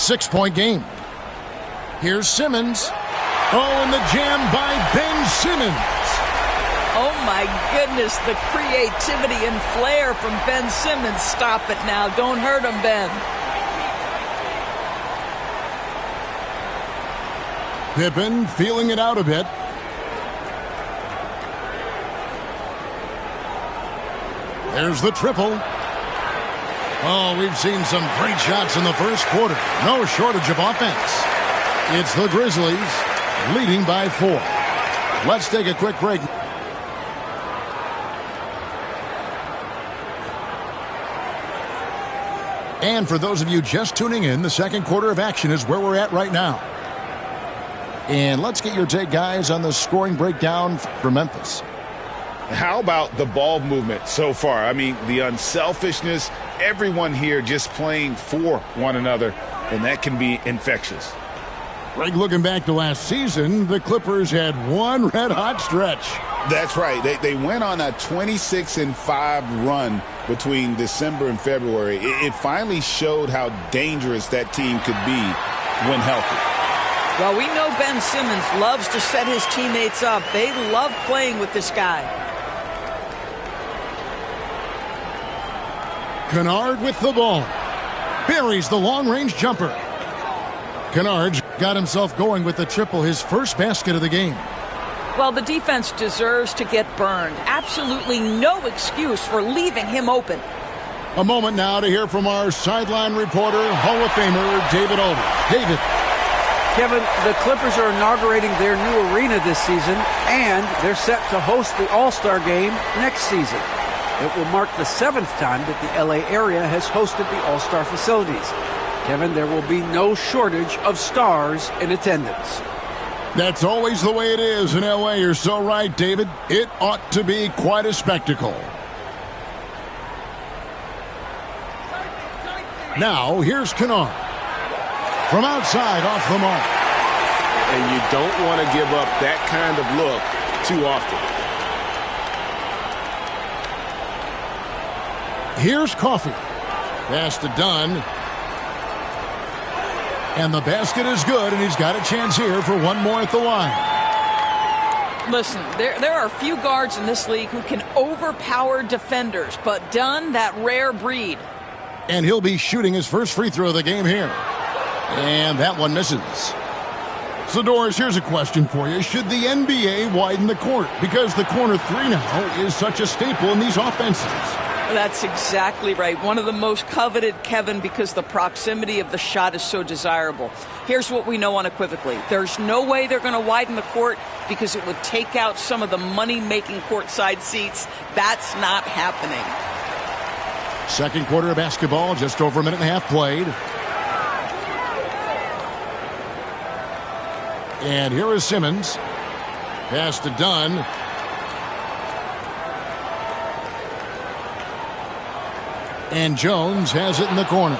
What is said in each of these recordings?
6-point game. Here's Simmons. Oh, and the jam by Ben Simmons. Oh, my goodness, the creativity and flair from Ben Simmons. Stop it now. Don't hurt him, Ben. Pippen feeling it out a bit. There's the triple. Oh, we've seen some great shots in the first quarter. No shortage of offense. It's the Grizzlies leading by 4. Let's take a quick break. And for those of you just tuning in, the second quarter of action is where we're at right now. And let's get your take, guys, on the scoring breakdown for Memphis. How about the ball movement so far? I mean, the unselfishness, everyone here just playing for one another, and that can be infectious. Greg, looking back to last season, the Clippers had one red-hot stretch. That's right. They went on a 26-5 run between December and February. It finally showed how dangerous that team could be when healthy. Well, we know Ben Simmons loves to set his teammates up. They love playing with this guy. Kennard with the ball. Buries the long-range jumper. Kennard got himself going with the triple, his first basket of the game. Well, the defense deserves to get burned. Absolutely no excuse for leaving him open. A moment now to hear from our sideline reporter, Hall of Famer David Aldridge. David. Kevin, the Clippers are inaugurating their new arena this season, and they're set to host the All-Star Game next season. It will mark the 7th time that the LA area has hosted the All-Star facilities. Kevin, there will be no shortage of stars in attendance. That's always the way it is in LA. You're so right, David. It ought to be quite a spectacle. Now, here's Kennard. From outside, off the mark. And you don't want to give up that kind of look too often. Here's Coffey. Pass to Dunn. And the basket is good, and he's got a chance here for one more at the line. Listen, there are few guards in this league who can overpower defenders, but Dunn, that rare breed. And he'll be shooting his first free throw of the game here. And that one misses. So, Doris, here's a question for you. Should the NBA widen the court? Because the corner three now is such a staple in these offenses. That's exactly right. One of the most coveted, Kevin, because the proximity of the shot is so desirable. Here's what we know unequivocally. There's no way they're going to widen the court because it would take out some of the money-making courtside seats. That's not happening. Second quarter of basketball, just over a minute and a half played. And here is Simmons. Pass to Dunn. And Jones has it in the corner.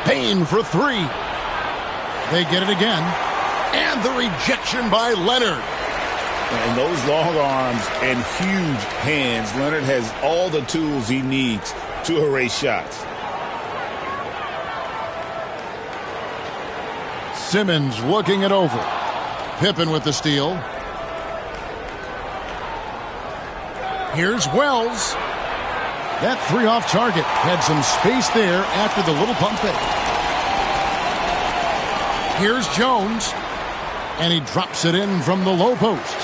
Payne for three. They get it again. And the rejection by Leonard. And those long arms and huge hands, Leonard has all the tools he needs to erase shots. Simmons looking it over. Pippen with the steal. Here's Wells. That three off target had some space there after the little pump fake. Here's Jones. And he drops it in from the low post.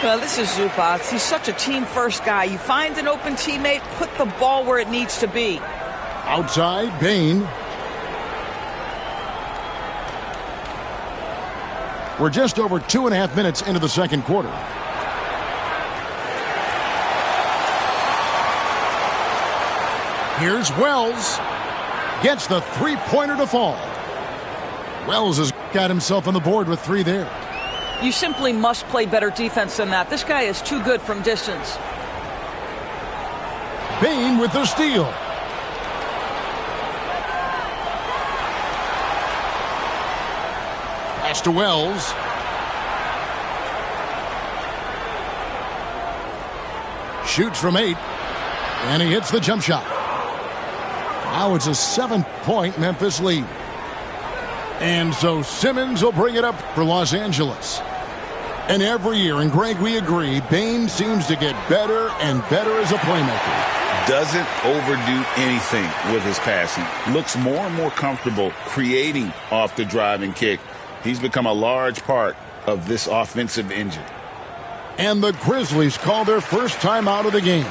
Well, this is Zubac. He's such a team-first guy. You find an open teammate, put the ball where it needs to be. Outside, Payne. We're just over 2.5 minutes into the second quarter. Here's Wells. Gets the three-pointer to fall. Wells has got himself on the board with three there. You simply must play better defense than that. This guy is too good from distance. Payne with the steal. Pass to Wells. Shoots from 8. And he hits the jump shot. Now it's a 7-point Memphis lead. And so Simmons will bring it up for Los Angeles. And every year, and Greg, we agree, Bane seems to get better and better as a playmaker. Doesn't overdo anything with his passing. Looks more and more comfortable creating off the driving kick. He's become a large part of this offensive engine. And the Grizzlies call their first time out of the game.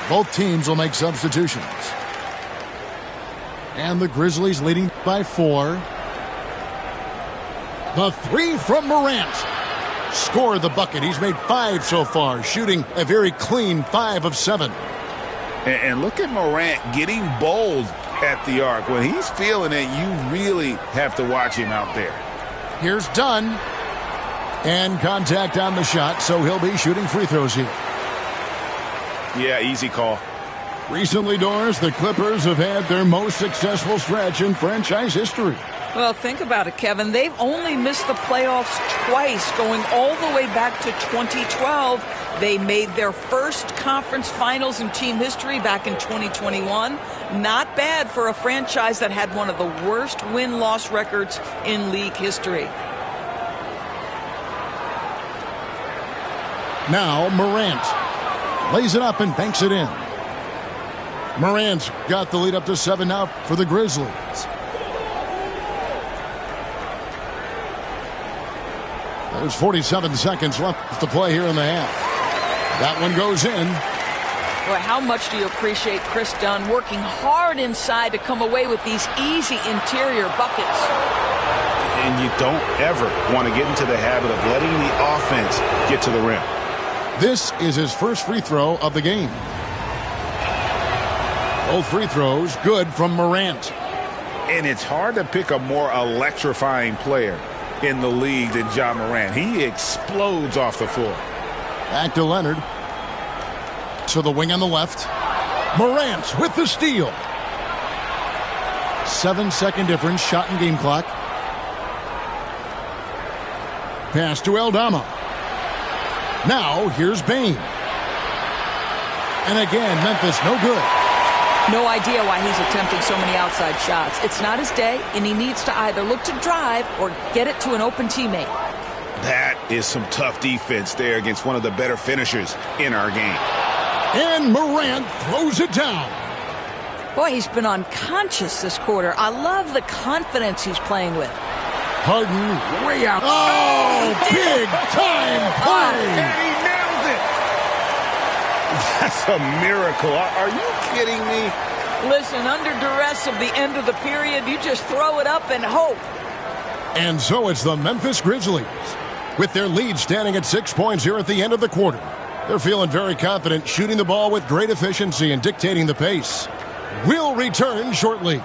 Both teams will make substitutions. And the Grizzlies leading by 4. The 3 from Morant. Scored the bucket. He's made 5 so far, shooting a very clean 5 of 7. And look at Morant getting bold at the arc. When he's feeling it, you really have to watch him out there. Here's Dunn. And contact on the shot, so he'll be shooting free throws here. Yeah, easy call. Recently, Doris, the Clippers have had their most successful stretch in franchise history. Well, think about it, Kevin. They've only missed the playoffs twice, going all the way back to 2012. They made their first conference finals in team history back in 2021. Not bad for a franchise that had one of the worst win-loss records in league history. Now Morant lays it up and banks it in. Morant's got the lead up to 7 now for the Grizzlies. There's 47 seconds left to play here in the half. That one goes in. Boy, how much do you appreciate Chris Dunn working hard inside to come away with these easy interior buckets? And you don't ever want to get into the habit of letting the offense get to the rim. This is his first free throw of the game. Both free throws good from Morant. And it's hard to pick a more electrifying player in the league than Ja Morant. He explodes off the floor. Back to Leonard. To the wing on the left. Morant with the steal. 7-second difference, shot and game clock. Pass to Aldama. Now here's Bane. And again, Memphis no good. No idea why he's attempting so many outside shots. It's not his day, and he needs to either look to drive or get it to an open teammate. That is some tough defense there against one of the better finishers in our game. And Morant throws it down. Boy, he's been unconscious this quarter. I love the confidence he's playing with. Harden way out. Oh, big time play. And he nails it. That's a miracle. Are you kidding me? Listen, under duress of the end of the period, you just throw it up and hope. And so it's the Memphis Grizzlies. With their lead standing at 6 points here at the end of the quarter. They're feeling very confident, shooting the ball with great efficiency and dictating the pace. We'll return shortly.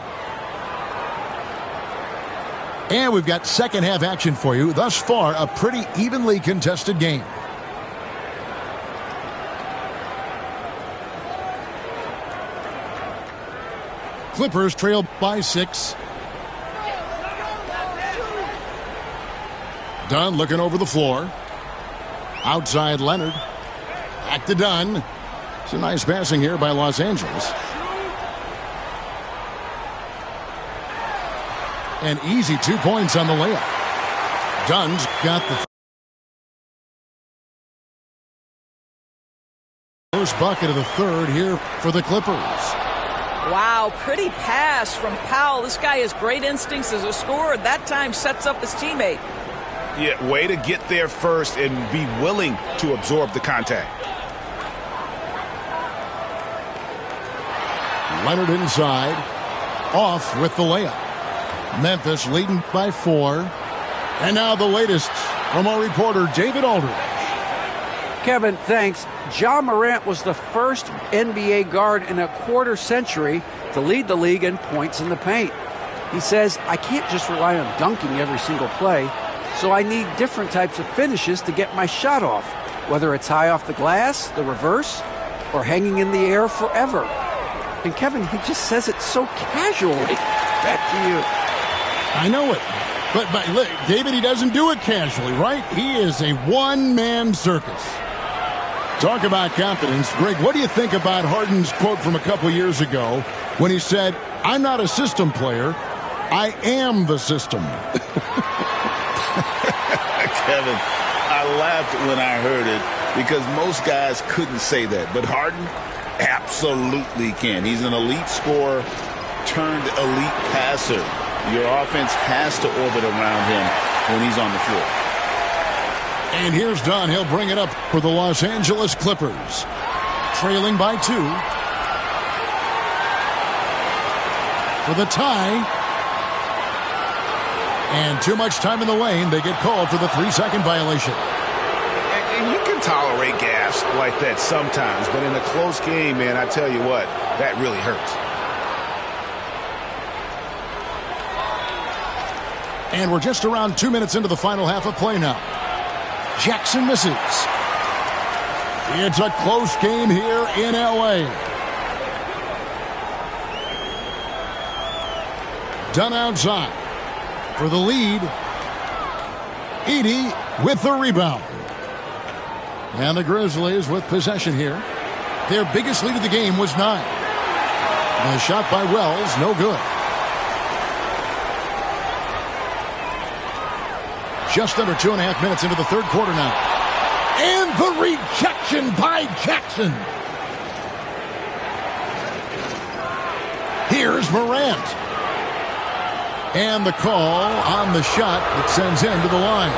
And we've got second half action for you. Thus far, a pretty evenly contested game. Clippers trail by 6. Dunn looking over the floor. Outside Leonard. Back to Dunn. It's a nice passing here by Los Angeles. An easy 2 points on the layup. Dunn's got the first bucket of the third here for the Clippers. Wow, pretty pass from Powell. This guy has great instincts as a scorer. That time sets up his teammate. Yeah, way to get there first and be willing to absorb the contact. Leonard inside. Off with the layup. Memphis leading by 4. And now the latest from our reporter, David Aldridge. Kevin, thanks. Ja Morant was the first NBA guard in a quarter century to lead the league in points in the paint. He says, I can't just rely on dunking every single play, so I need different types of finishes to get my shot off, whether it's high off the glass, the reverse, or hanging in the air forever. And Kevin, he just says it so casually. Back to you. I know it. But look, David, he doesn't do it casually, right? He is a one-man circus. Talk about confidence. Greg, what do you think about Harden's quote from a couple years ago when he said, "I'm not a system player, I am the system"? Kevin, I laughed when I heard it because most guys couldn't say that. But Harden absolutely can. He's an elite scorer turned elite passer. Your offense has to orbit around him when he's on the floor. And here's Dunn. He'll bring it up for the Los Angeles Clippers. Trailing by 2. For the tie. And too much time in the lane. They get called for the 3-second violation. And you can tolerate gaffes like that sometimes, but in a close game, man, I tell you what, that really hurts. And we're just around 2 minutes into the final half of play now. Jackson misses. It's a close game here in L.A. Dunn outside for the lead. Edey with the rebound. And the Grizzlies with possession here. Their biggest lead of the game was 9. The shot by Wells, no good. Just under 2.5 minutes into the third quarter now. And the rejection by Jackson. Here's Morant. And the call on the shot that sends him to the line.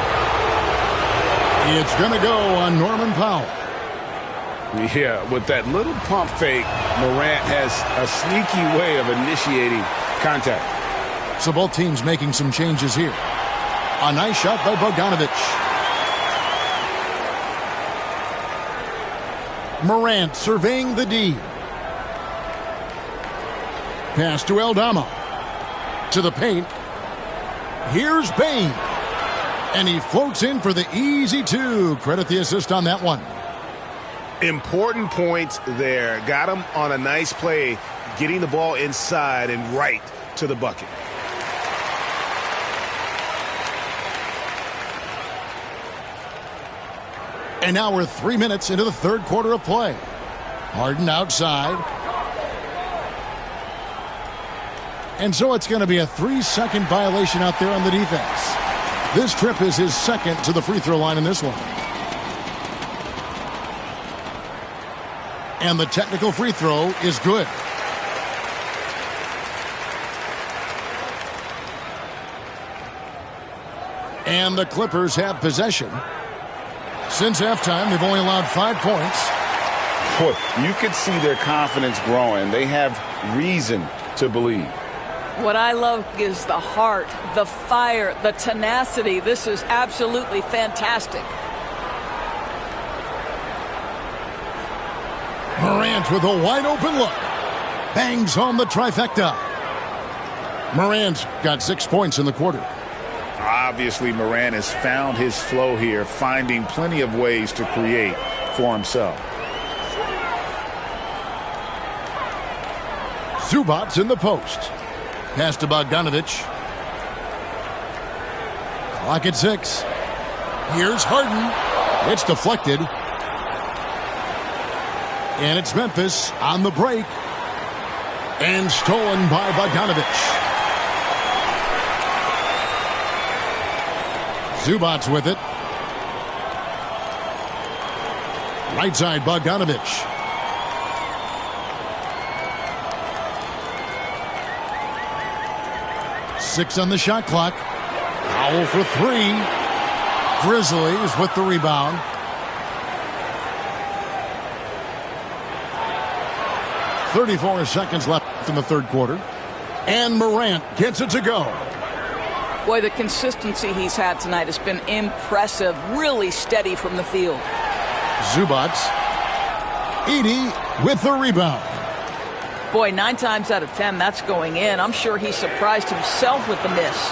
It's going to go on Norman Powell. Yeah, with that little pump fake, Morant has a sneaky way of initiating contact. So both teams making some changes here. A nice shot by Bogdanovic. Morant surveying the D. Pass to Aldama. To the paint. Here's Bane. And he floats in for the easy 2. Credit the assist on that one. Important points there. Got him on a nice play, getting the ball inside and right to the bucket. And now we're 3 minutes into the third quarter of play. Harden outside. And so it's going to be a 3-second violation out there on the defense. This trip is his second to the free throw line in this one. And the technical free throw is good. And the Clippers have possession. Since halftime, they've only allowed 5 points. Boy, you could see their confidence growing. They have reason to believe. What I love is the heart, the fire, the tenacity. This is absolutely fantastic. Morant with a wide open look. Bangs home the trifecta. Morant's got 6 points in the quarter. Obviously, Morant has found his flow here, finding plenty of ways to create for himself. Zubac's in the post. Pass to Bogdanovic. Clock at 6. Here's Harden. It's deflected. And it's Memphis on the break. And stolen by Bogdanovic. Zubac's with it. Right side, Bogdanovic. Six on the shot clock. Powell for 3. Grizzlies with the rebound. .34 seconds left in the third quarter. And Morant gets it to go. Boy, the consistency he's had tonight has been impressive. Really steady from the field. Zubac. Edey with the rebound. Boy, 9 times out of 10, that's going in. I'm sure he surprised himself with the miss.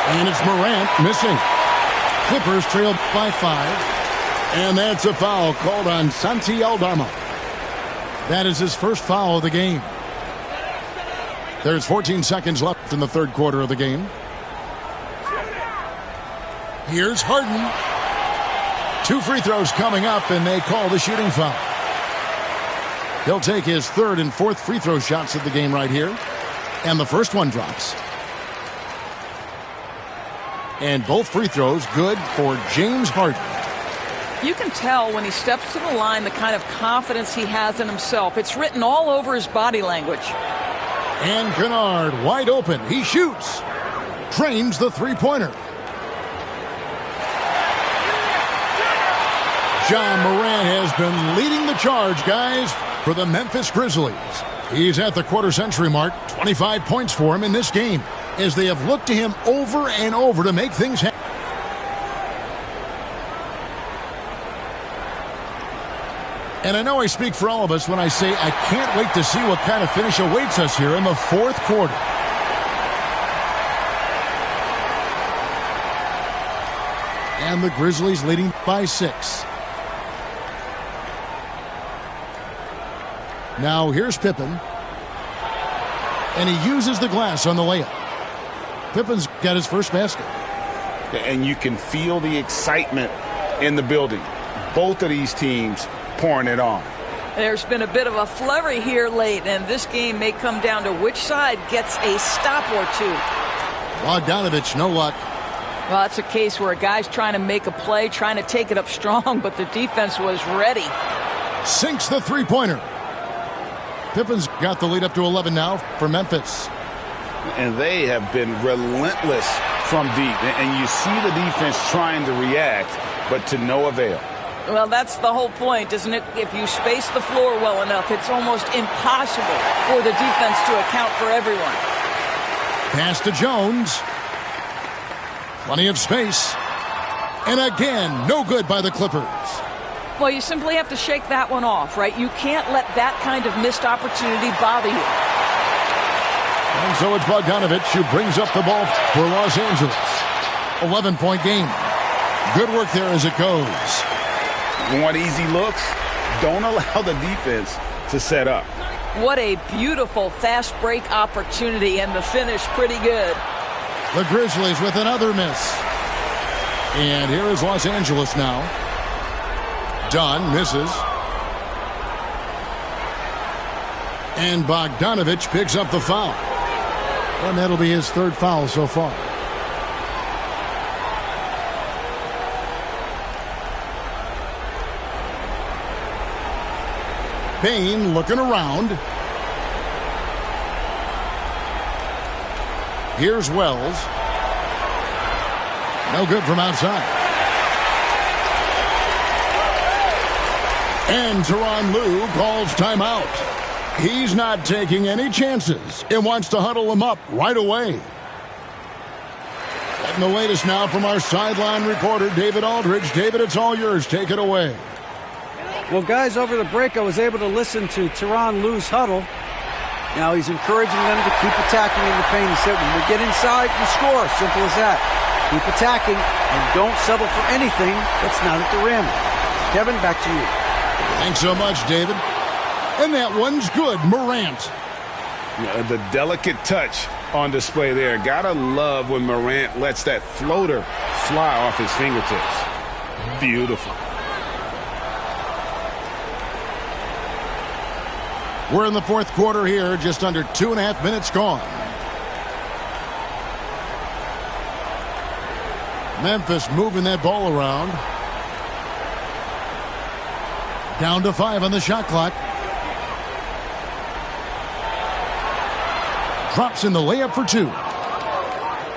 And it's Morant missing. Clippers trail by 5. And that's a foul called on Santi Aldama. That is his first foul of the game. There's 14 seconds left in the third quarter of the game. Here's Harden. 2 free throws coming up, and they call the shooting foul. He'll take his 3rd and 4th free throw shots of the game right here. And the first one drops. And both free throws good for James Harden. You can tell when he steps to the line the kind of confidence he has in himself. It's written all over his body language. And Kennard wide open. He shoots. Drains the three-pointer. Ja Morant has been leading the charge, guys, for the Memphis Grizzlies. He's at the quarter-century mark. 25 points for him in this game, as they have looked to him over and over to make things happen. And I know I speak for all of us when I say I can't wait to see what kind of finish awaits us here in the 4th quarter. And the Grizzlies leading by 6. Now here's Pippen. And he uses the glass on the layup. Pippen's got his first basket. And you can feel the excitement in the building. Both of these teams pouring it on. There's been a bit of a flurry here late, and this game may come down to which side gets a stop or two. Bogdanovich, no luck. Well, it's a case where a guy's trying to make a play, trying to take it up strong, but the defense was ready. Sinks the three-pointer. Pippen's got the lead up to 11 now for Memphis. And they have been relentless from deep. And you see the defense trying to react, but to no avail. Well, that's the whole point, isn't it? If you space the floor well enough, it's almost impossible for the defense to account for everyone. Pass to Jones. Plenty of space. And again, no good by the Clippers. Well, you simply have to shake that one off, right? You can't let that kind of missed opportunity bother you. And so it's Bogdanovich who brings up the ball for Los Angeles. 11-point game. Good work there as it goes. Want easy looks? Don't allow the defense to set up. What a beautiful fast break opportunity, and the finish pretty good. The Grizzlies with another miss. And here is Los Angeles now. Dunn misses. And Bogdanovich picks up the foul. And that'll be his 3rd foul so far. Payne looking around. Here's Wells. No good from outside. And Tyronn Lue calls timeout. He's not taking any chances and wants to huddle him up right away. Getting the latest now from our sideline reporter, David Aldridge. David, it's all yours. Take it away. Well, guys, over the break, I was able to listen to Tyronn Lue's huddle. Now he's encouraging them to keep attacking in the paint. He said, when we get inside, you score. Simple as that. Keep attacking and don't settle for anything that's not at the rim. Kevin, back to you. Thanks so much, David. And that one's good. Morant. The delicate touch on display there. Gotta love when Morant lets that floater fly off his fingertips. Beautiful. We're in the 4th quarter here, just under 2.5 minutes gone. Memphis moving that ball around. Down to 5 on the shot clock. Drops in the layup for 2.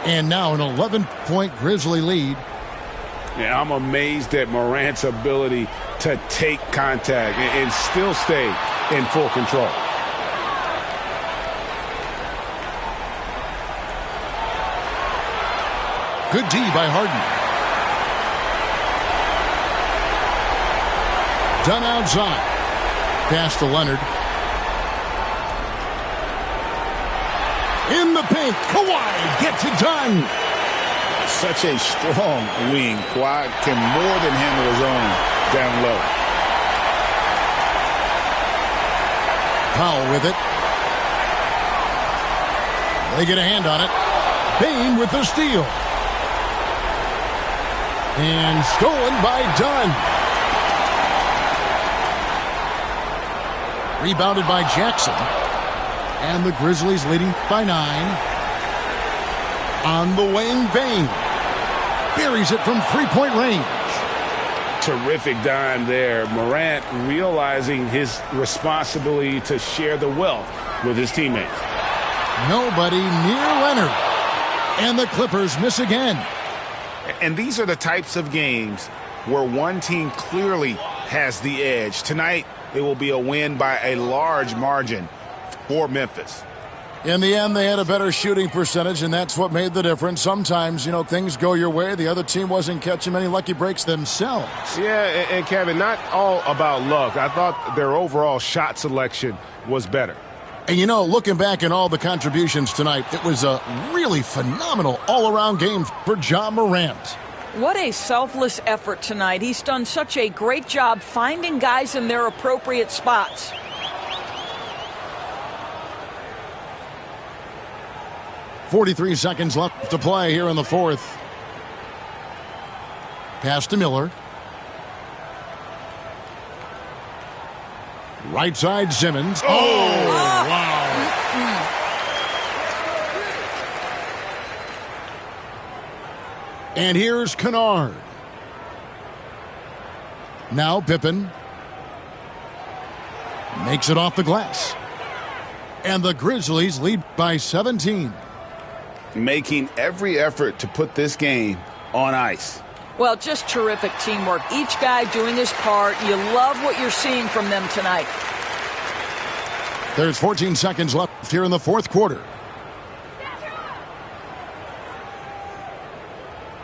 And now an 11-point Grizzly lead. Yeah, I'm amazed at Morant's ability to take contact and still stay in full control. Good D by Harden. Done outside. Pass to Leonard. In the paint. Kawhi gets it done. Such a strong wing. Kawhi can more than handle his own down low. Powell with it. They get a hand on it. Bane with the steal. And stolen by Dunn. Rebounded by Jackson. And the Grizzlies leading by 9. On the wing, Bane buries it from three-point range. Terrific dime there. Morant realizing his responsibility to share the wealth with his teammates. Nobody near Leonard. And the Clippers miss again. And these are the types of games where one team clearly has the edge. Tonight, it will be a win by a large margin for Memphis. In the end, they had a better shooting percentage, and that's what made the difference. Sometimes, things go your way. The other team wasn't catching many lucky breaks themselves. Yeah, and Kevin, not all about luck. I thought their overall shot selection was better. And, looking back at all the contributions tonight, it was a really phenomenal all-around game for Ja Morant. What a selfless effort tonight. He's done such a great job finding guys in their appropriate spots. .43 seconds left to play here in the fourth. Pass to Miller. Right side, Simmons. Oh, wow. And here's Kennard. Now Pippen. Makes it off the glass. And the Grizzlies lead by 17. Making every effort to put this game on ice. Well, just terrific teamwork. Each guy doing his part. You love what you're seeing from them tonight. There's 14 seconds left here in the fourth quarter.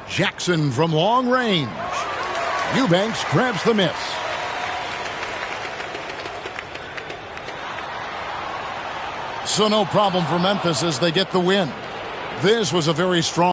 Jackson from long range. Eubanks grabs the miss. So no problem for Memphis as they get the win. This was a very strong